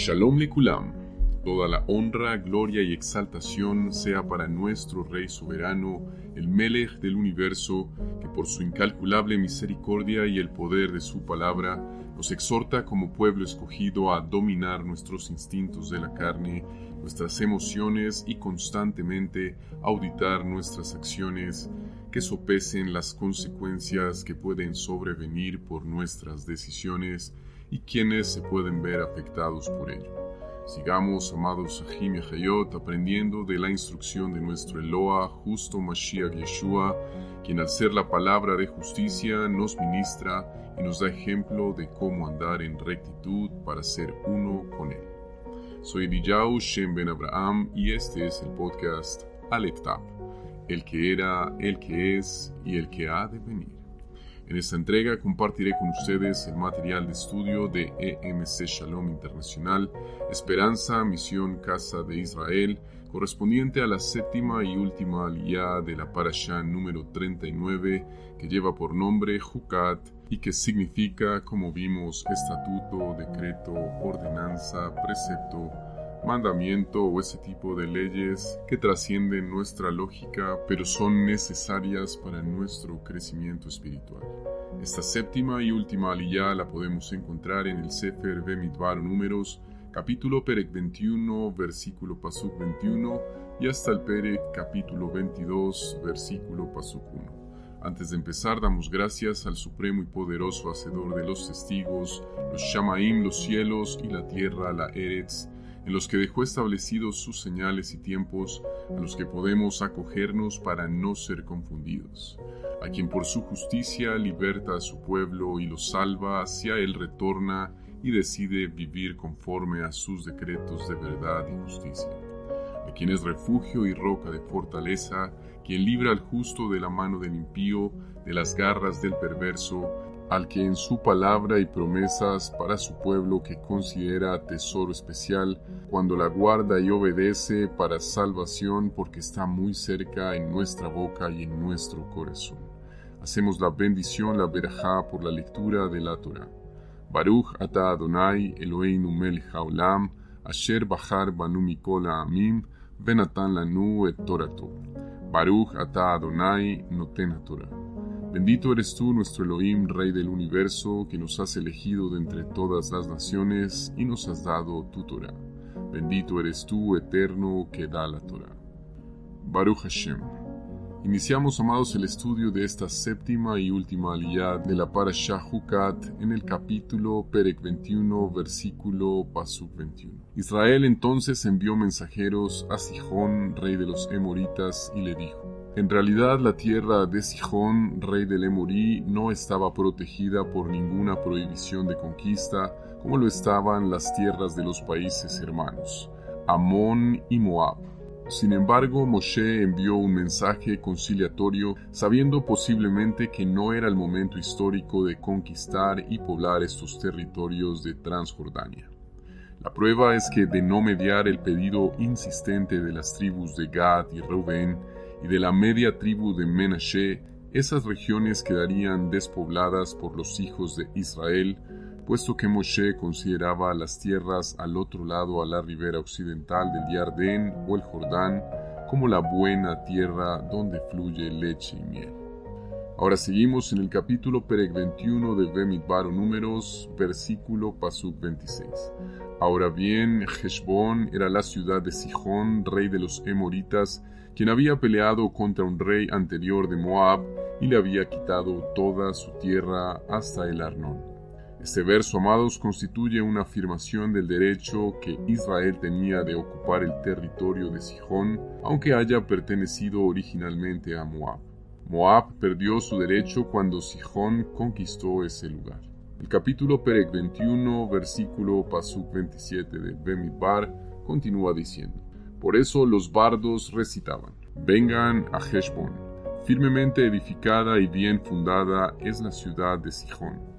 Shalom Lekulam, toda la honra, gloria y exaltación sea para nuestro Rey soberano, el Melech del universo, que por su incalculable misericordia y el poder de su palabra, nos exhorta como pueblo escogido a dominar nuestros instintos de la carne, nuestras emociones y constantemente auditar nuestras acciones, que sopesen las consecuencias que pueden sobrevenir por nuestras decisiones y quienes se pueden ver afectados por ello. Sigamos, amados Ahim y Ahayot, aprendiendo de la instrucción de nuestro Eloa, justo Mashiach Yeshua, quien al ser la palabra de justicia nos ministra y nos da ejemplo de cómo andar en rectitud para ser uno con él. Soy Eliyahu Shem Ben Abraham y este es el podcast Aleph Tav, el que era, el que es y el que ha de venir. En esta entrega compartiré con ustedes el material de estudio de EMC Shalom Internacional, Esperanza, Misión, Casa de Israel, correspondiente a la séptima y última aliyá de la Parashá número 39, que lleva por nombre Jucat y que significa, como vimos, estatuto, decreto, ordenanza, precepto, mandamiento o ese tipo de leyes que trascienden nuestra lógica pero son necesarias para nuestro crecimiento espiritual. Esta séptima y última aliyá la podemos encontrar en el Sefer Bemidbar Números, capítulo Perek 21, versículo Pasuk 21 y hasta el Perek capítulo 22, versículo Pasuk 1. Antes de empezar, damos gracias al supremo y poderoso hacedor de los testigos, los Shamaim, los cielos y la tierra, la Eretz, en los que dejó establecidos sus señales y tiempos, a los que podemos acogernos para no ser confundidos, a quien por su justicia liberta a su pueblo y lo salva, hacia él retorna y decide vivir conforme a sus decretos de verdad y justicia, a quien es refugio y roca de fortaleza, quien libra al justo de la mano del impío, de las garras del perverso, al que en su palabra y promesas para su pueblo que considera tesoro especial, cuando la guarda y obedece para salvación porque está muy cerca en nuestra boca y en nuestro corazón. Hacemos la bendición, la verajá por la lectura de la Torah. Baruch ata Adonai Eloheinu melech haolam, asher bachar banu mikol ha'amim, venatan lanu et torato. Baruch ata Adonai noten haTorah. Bendito eres tú, nuestro Elohim, Rey del universo, que nos has elegido de entre todas las naciones y nos has dado tu Torah. Bendito eres tú, eterno, que da la Torah. Baruch Hashem. Iniciamos, amados, el estudio de esta séptima y última aliyá de la Parashá Jucat en el capítulo Perek 21, versículo Pasuk 21. Israel entonces envió mensajeros a Sihón, rey de los Emoritas, y le dijo: en realidad la tierra de Sihón, rey del Emorí, no estaba protegida por ninguna prohibición de conquista, como lo estaban las tierras de los países hermanos, Amón y Moab. Sin embargo, Moshe envió un mensaje conciliatorio, sabiendo posiblemente que no era el momento histórico de conquistar y poblar estos territorios de Transjordania. La prueba es que, de no mediar el pedido insistente de las tribus de Gad y Reubén, y de la media tribu de Menashe, esas regiones quedarían despobladas por los hijos de Israel, puesto que Moshe consideraba las tierras al otro lado a la ribera occidental del Yardén o el Jordán como la buena tierra donde fluye leche y miel. Ahora seguimos en el capítulo Perek 21 de Bemidbar Números, versículo Pasuk 26. Ahora bien, Heshbón era la ciudad de Sihón, rey de los Emoritas, quien había peleado contra un rey anterior de Moab y le había quitado toda su tierra hasta el Arnón. Este verso, amados, constituye una afirmación del derecho que Israel tenía de ocupar el territorio de Sihón, aunque haya pertenecido originalmente a Moab. Moab perdió su derecho cuando Sihón conquistó ese lugar. El capítulo Perek 21, versículo Pasuk 27 de Bemidbar continúa diciendo: por eso los bardos recitaban: vengan a Heshbón. Firmemente edificada y bien fundada es la ciudad de Sihón.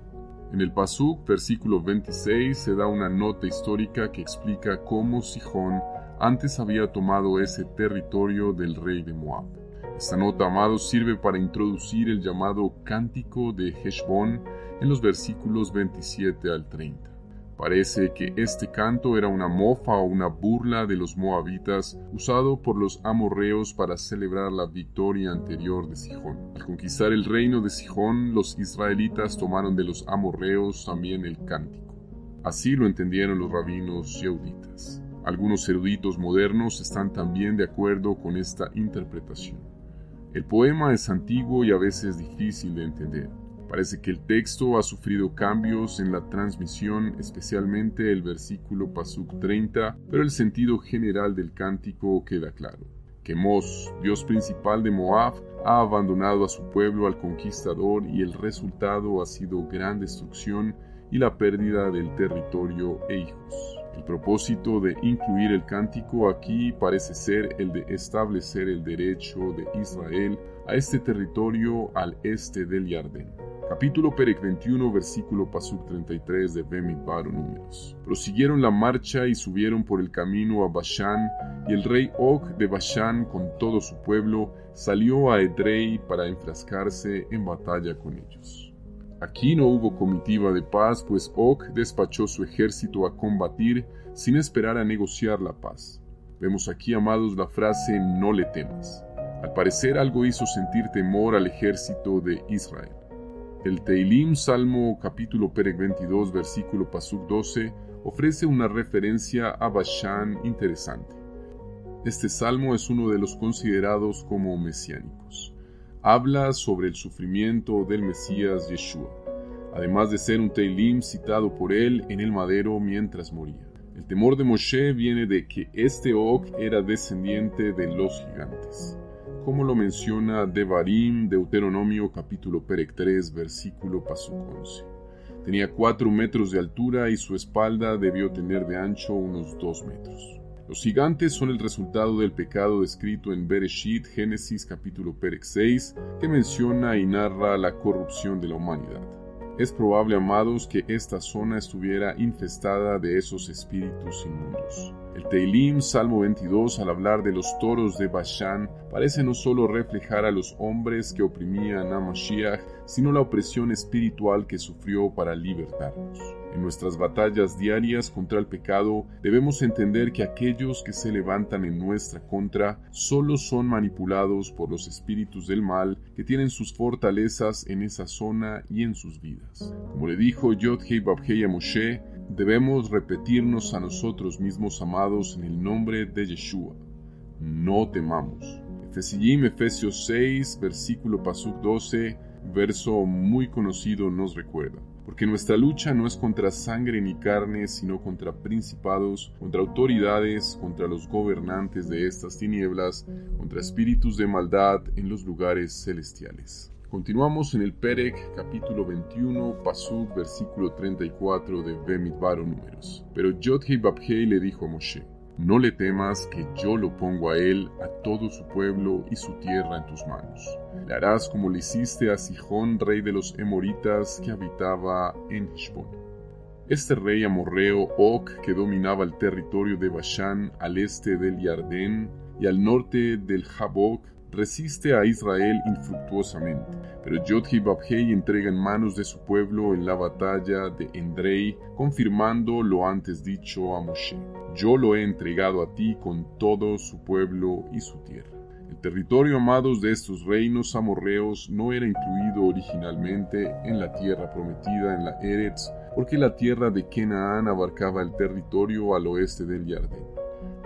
En el Pasuk, versículo 26, se da una nota histórica que explica cómo Sihón antes había tomado ese territorio del rey de Moab. Esta nota, amados, sirve para introducir el llamado Cántico de Heshbón en los versículos 27 al 30. Parece que este canto era una mofa o una burla de los moabitas usado por los amorreos para celebrar la victoria anterior de Sihón. Al conquistar el reino de Sihón, los israelitas tomaron de los amorreos también el cántico. Así lo entendieron los rabinos yeuditas. Algunos eruditos modernos están también de acuerdo con esta interpretación. El poema es antiguo y a veces difícil de entender. Parece que el texto ha sufrido cambios en la transmisión, especialmente el versículo Pasuk 30, pero el sentido general del cántico queda claro. Quemos, dios principal de Moab, ha abandonado a su pueblo al conquistador y el resultado ha sido gran destrucción y la pérdida del territorio e hijos. El propósito de incluir el cántico aquí parece ser el de establecer el derecho de Israel a este territorio al este del Jardín. Capítulo Perek 21, versículo Pasuk 33 de Bemidbar o Números. Prosiguieron la marcha y subieron por el camino a Bashán, y el rey Og de Bashán con todo su pueblo salió a Edrei para enfrascarse en batalla con ellos. Aquí no hubo comitiva de paz, pues Og despachó su ejército a combatir sin esperar a negociar la paz. Vemos aquí, amados, la frase no le temas. Al parecer algo hizo sentir temor al ejército de Israel. El Teilim, Salmo capítulo Perek 22, versículo Pasuk 12, ofrece una referencia a Bashán interesante. Este salmo es uno de los considerados como mesiánicos. Habla sobre el sufrimiento del Mesías Yeshua, además de ser un Teilim citado por él en el madero mientras moría. El temor de Moshe viene de que este Og era descendiente de los gigantes, como lo menciona Devarim, Deuteronomio capítulo Perek 3, versículo Pasuk 11. Tenía 4 metros de altura y su espalda debió tener de ancho unos 2 metros. Los gigantes son el resultado del pecado descrito en Bereshit, Génesis capítulo Perek 6, que menciona y narra la corrupción de la humanidad. Es probable, amados, que esta zona estuviera infestada de esos espíritus inmundos. El Teilim, Salmo 22, al hablar de los toros de Bashán, parece no solo reflejar a los hombres que oprimían a Mashiach, sino la opresión espiritual que sufrió para libertarnos. En nuestras batallas diarias contra el pecado, debemos entender que aquellos que se levantan en nuestra contra solo son manipulados por los espíritus del mal que tienen sus fortalezas en esa zona y en sus vidas. Como le dijo Yod-Hei Vav-Hei a Moshe, debemos repetirnos a nosotros mismos, amados, en el nombre de Yeshua. No temamos. Efesios 6, versículo Pasuk 12, verso muy conocido nos recuerda. Porque nuestra lucha no es contra sangre ni carne, sino contra principados, contra autoridades, contra los gobernantes de estas tinieblas, contra espíritus de maldad en los lugares celestiales. Continuamos en el Perek, capítulo 21, Pasuk, versículo 34 de Bemidbar o Números. Pero Yod-Hei Vav-Hei le dijo a Moshe: no le temas, que yo lo pongo a él, a todo su pueblo y su tierra en tus manos. Le harás como le hiciste a Sihón, rey de los Emoritas, que habitaba en Heshbón. Este rey amorreo, Og, que dominaba el territorio de Bashán al este del Jardín y al norte del Jabok, resiste a Israel infructuosamente, pero Yod-Hei Vav-Hei entrega en manos de su pueblo en la batalla de Edrei, confirmando lo antes dicho a Moshe: yo lo he entregado a ti con todo su pueblo y su tierra. El territorio, amados, de estos reinos amorreos no era incluido originalmente en la tierra prometida en la Eretz, porque la tierra de Canaán abarcaba el territorio al oeste del Jardín.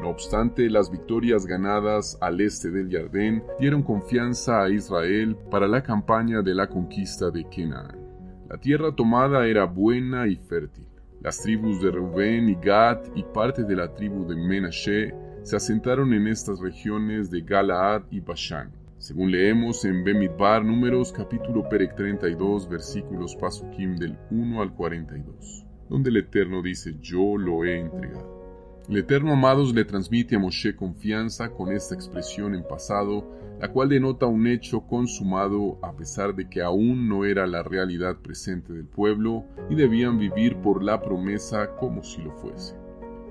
No obstante, las victorias ganadas al este del Jardín dieron confianza a Israel para la campaña de la conquista de Canaán. La tierra tomada era buena y fértil. Las tribus de Reubén y Gad y parte de la tribu de Menashe se asentaron en estas regiones de Galaad y Bashán, según leemos en Bemidbar Números capítulo Perek 32 versículos Pasukim del 1 al 42, donde el Eterno dice: yo lo he entregado. El Eterno, amados, le transmite a Moshe confianza con esta expresión en pasado, la cual denota un hecho consumado a pesar de que aún no era la realidad presente del pueblo y debían vivir por la promesa como si lo fuese.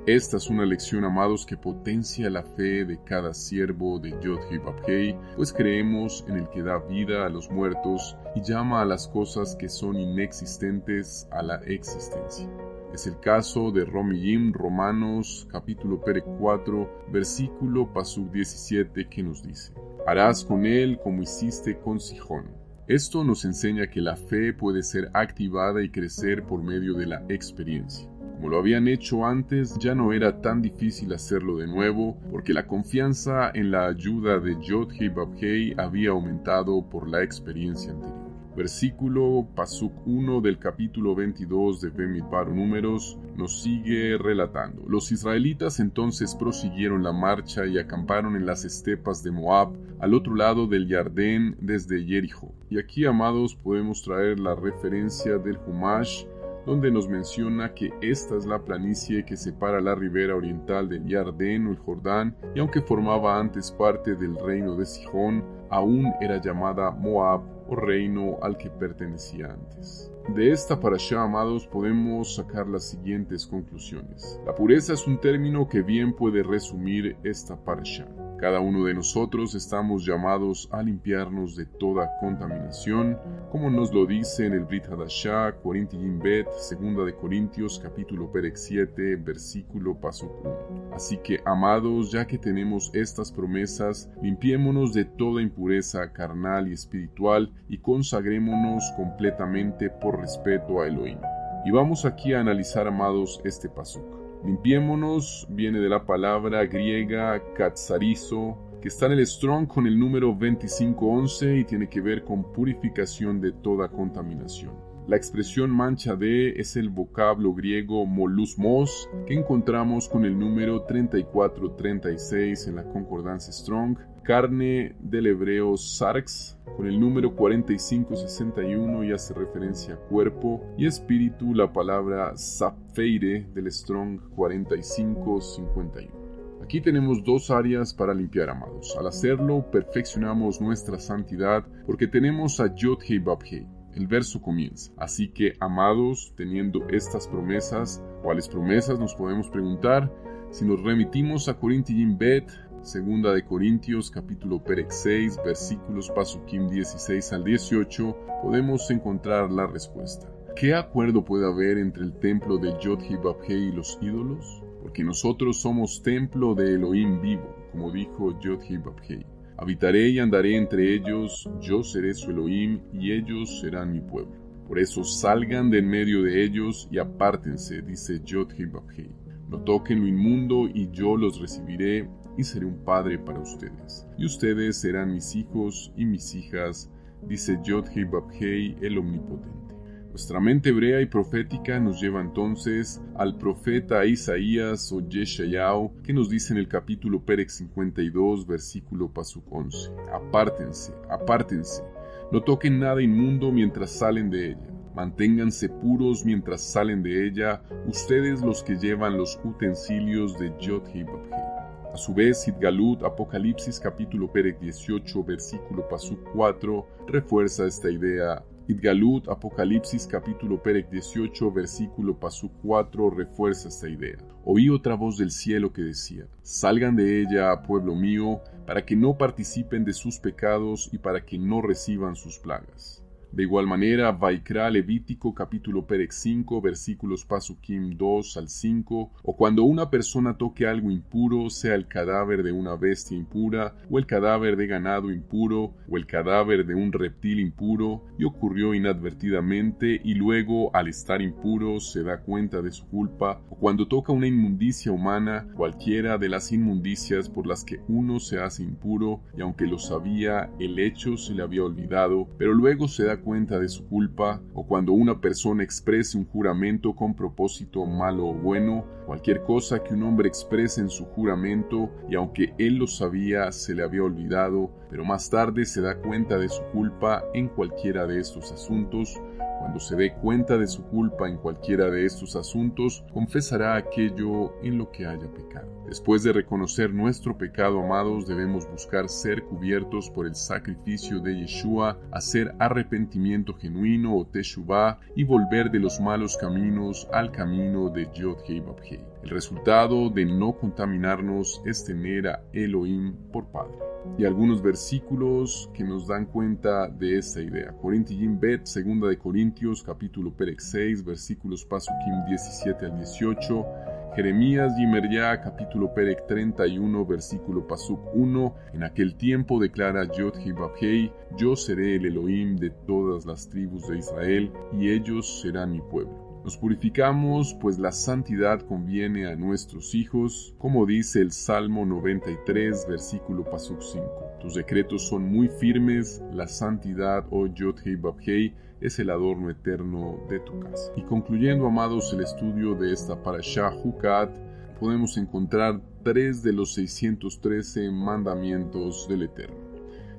Esta es una lección, amados, que potencia la fe de cada siervo de Yod-Hei Vav-Hei, pues creemos en el que da vida a los muertos y llama a las cosas que son inexistentes a la existencia. Es el caso de Romiyim, Romanos, capítulo 4, versículo pasuk 17, que nos dice: harás con él como hiciste con Sihón. Esto nos enseña que la fe puede ser activada y crecer por medio de la experiencia. Como lo habían hecho antes, ya no era tan difícil hacerlo de nuevo, porque la confianza en la ayuda de Yod-Heh Vav-Heh había aumentado por la experiencia anterior. Versículo pasuk 1 del capítulo 22 de Bemidbar Números nos sigue relatando: los israelitas entonces prosiguieron la marcha y acamparon en las estepas de Moab, al otro lado del Jardén desde Jericho. Y aquí, amados, podemos traer la referencia del Humash, donde nos menciona que esta es la planicie que separa la ribera oriental del Jardén o el Jordán, y aunque formaba antes parte del reino de Sihón, aún era llamada Moab, o reino al que pertenecía antes. De esta parashá, amados, podemos sacar las siguientes conclusiones. La pureza es un término que bien puede resumir esta parashá. Cada uno de nosotros estamos llamados a limpiarnos de toda contaminación, como nos lo dice en el Brit Hadashah, Corintiyim Bet, 2 de Corintios, capítulo 7, versículo pasuk 1. Así que, amados, ya que tenemos estas promesas, limpiémonos de toda impureza carnal y espiritual y consagrémonos completamente por respeto a Elohim. Y vamos aquí a analizar, amados, este pasuk. Limpiémonos viene de la palabra griega katsarizo, que está en el Strong con el número 2511 y tiene que ver con purificación de toda contaminación. La expresión mancha de es el vocablo griego molusmos, que encontramos con el número 3436 en la concordancia Strong, carne del hebreo sarx, con el número 4561 y hace referencia a cuerpo, y espíritu la palabra sapfeire del Strong 4551. Aquí tenemos dos áreas para limpiar, amados. Al hacerlo, perfeccionamos nuestra santidad porque tenemos a Yod-Heh Vav-Heh. El verso comienza: así que, amados, teniendo estas promesas, ¿cuáles promesas? Nos podemos preguntar. Si nos remitimos a Corintiyim Bet, 2 de Corintios, capítulo 6, versículos pasukim 16 al 18, podemos encontrar la respuesta. ¿Qué acuerdo puede haber entre el templo de Yod-Heh Vav-Heh y los ídolos? Porque nosotros somos templo de Elohim vivo, como dijo Yod-Heh Vav-Heh. Habitaré y andaré entre ellos, yo seré su Elohim, y ellos serán mi pueblo. Por eso salgan de en medio de ellos y apártense, dice Yod-Heh Vav-Heh. No toquen lo inmundo, y yo los recibiré, y seré un padre para ustedes. Y ustedes serán mis hijos y mis hijas, dice Yod-Heh Vav-Heh, el Omnipotente. Nuestra mente hebrea y profética nos lleva entonces al profeta Isaías o Yeshayahu, que nos dice en el capítulo 52, versículo pasuk 11: apártense, apártense, no toquen nada inmundo mientras salen de ella. Manténganse puros mientras salen de ella, ustedes los que llevan los utensilios de Yod-Heh Vav-Heh. A su vez, Hitgalut, Apocalipsis capítulo 18, versículo pasuk 4, refuerza esta idea. Hitgalut, Apocalipsis capítulo 18, versículo pasuk 4, refuerza esta idea. Oí otra voz del cielo que decía: salgan de ella, pueblo mío, para que no participen de sus pecados y para que no reciban sus plagas. De igual manera, Vaikra Levítico capítulo 5, versículos pasukim 2 al 5, o cuando una persona toque algo impuro, sea el cadáver de una bestia impura, o el cadáver de ganado impuro, o el cadáver de un reptil impuro, y ocurrió inadvertidamente, y luego, al estar impuro, se da cuenta de su culpa, o cuando toca una inmundicia humana, cualquiera de las inmundicias por las que uno se hace impuro, y aunque lo sabía, el hecho se le había olvidado, pero luego se da cuenta de su culpa, o cuando una persona exprese un juramento con propósito malo o bueno, cualquier cosa que un hombre exprese en su juramento, y aunque él lo sabía, se le había olvidado, pero más tarde se da cuenta de su culpa en cualquiera de estos asuntos. Cuando se dé cuenta de su culpa en cualquiera de estos asuntos, confesará aquello en lo que haya pecado. Después de reconocer nuestro pecado, amados, debemos buscar ser cubiertos por el sacrificio de Yeshua, hacer arrepentimiento genuino o teshuvah y volver de los malos caminos al camino de Yod-Heh Vav-Heh. El resultado de no contaminarnos es tener a Elohim por Padre. Y algunos versículos que nos dan cuenta de esta idea. Corintiyim Bet, 2 de Corintios, capítulo Perek 6, versículos Pasukim 17 al 18. Jeremías Yimerya, capítulo Perek 31, versículo Pasuk 1. En aquel tiempo declara Yod-Heh-Vav-Heh, yo seré el Elohim de todas las tribus de Israel, y ellos serán mi pueblo. Nos purificamos, pues la santidad conviene a nuestros hijos, como dice el Salmo 93, versículo Pasuk 5. Tus decretos son muy firmes, la santidad, oh Yod-Heh-Vav-Heh, es el adorno eterno de tu casa. Y concluyendo, amados, el estudio de esta Parashá Hukat, podemos encontrar 3 de los 613 mandamientos del Eterno.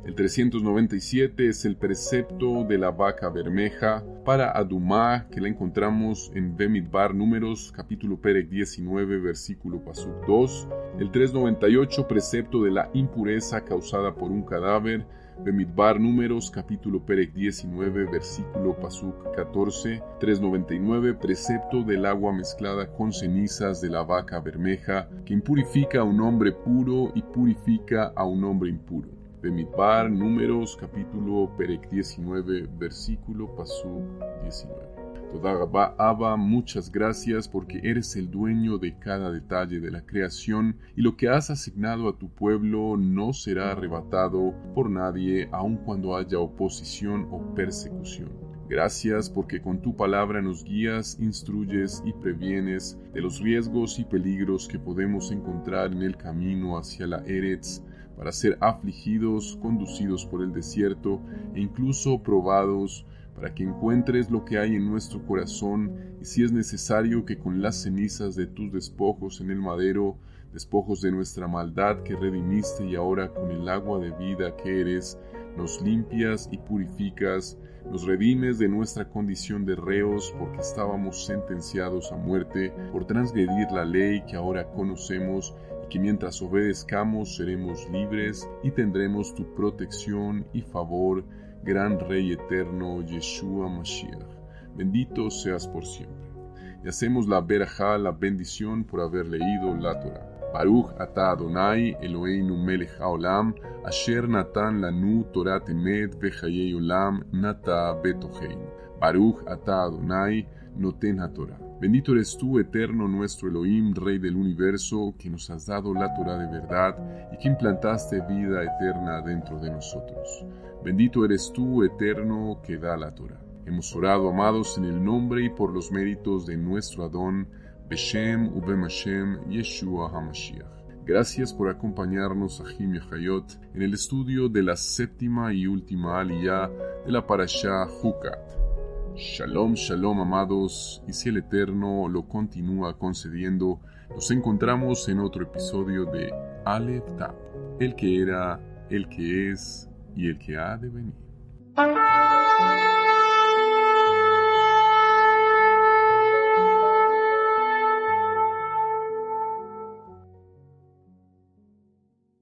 El 397 es el precepto de la vaca bermeja para Adumá, que la encontramos en Bemidbar Números, capítulo Perek 19, versículo Pasuk 2. El 398, precepto de la impureza causada por un cadáver, Bemidbar Números, capítulo Perek 19, versículo Pasuk 14. 399, precepto del agua mezclada con cenizas de la vaca bermeja, que impurifica a un hombre puro y purifica a un hombre impuro. Bemidbar, Números, capítulo Perek 19, versículo Pasuk 19. Toda Rabá Abba, muchas gracias porque eres el dueño de cada detalle de la creación y lo que has asignado a tu pueblo no será arrebatado por nadie, aun cuando haya oposición o persecución. Gracias porque con tu palabra nos guías, instruyes y previenes de los riesgos y peligros que podemos encontrar en el camino hacia la Eretz, para ser afligidos, conducidos por el desierto e incluso probados, para que encuentres lo que hay en nuestro corazón y si es necesario que con las cenizas de tus despojos en el madero, despojos de nuestra maldad que redimiste y ahora con el agua de vida que eres, nos limpias y purificas, nos redimes de nuestra condición de reos porque estábamos sentenciados a muerte por transgredir la ley que ahora conocemos y que mientras obedezcamos seremos libres y tendremos tu protección y favor, gran Rey eterno Yeshua Mashiach. Bendito seas por siempre. Y hacemos la berajá, la bendición por haber leído la Torah. Baruch ata Adonai Eloheinu melech haolam, asher natan lanu Torat emet vechayei olam nata betocheinu. Baruch ata Adonai noten haTorah. Bendito eres tú, eterno nuestro Elohim, Rey del universo, que nos has dado la Torah de verdad y que implantaste vida eterna dentro de nosotros. Bendito eres tú, eterno, que da la Torah. Hemos orado, amados, en el nombre y por los méritos de nuestro Adón, Beshem Ubem Hashem Yeshua HaMashiach. Gracias por acompañarnos a Jim Hayot en el estudio de la séptima y última aliyá de la Parashá Hukat. Shalom, shalom, amados, y si el Eterno lo continúa concediendo, nos encontramos en otro episodio de Aleph Tab, el que era, el que es y el que ha de venir.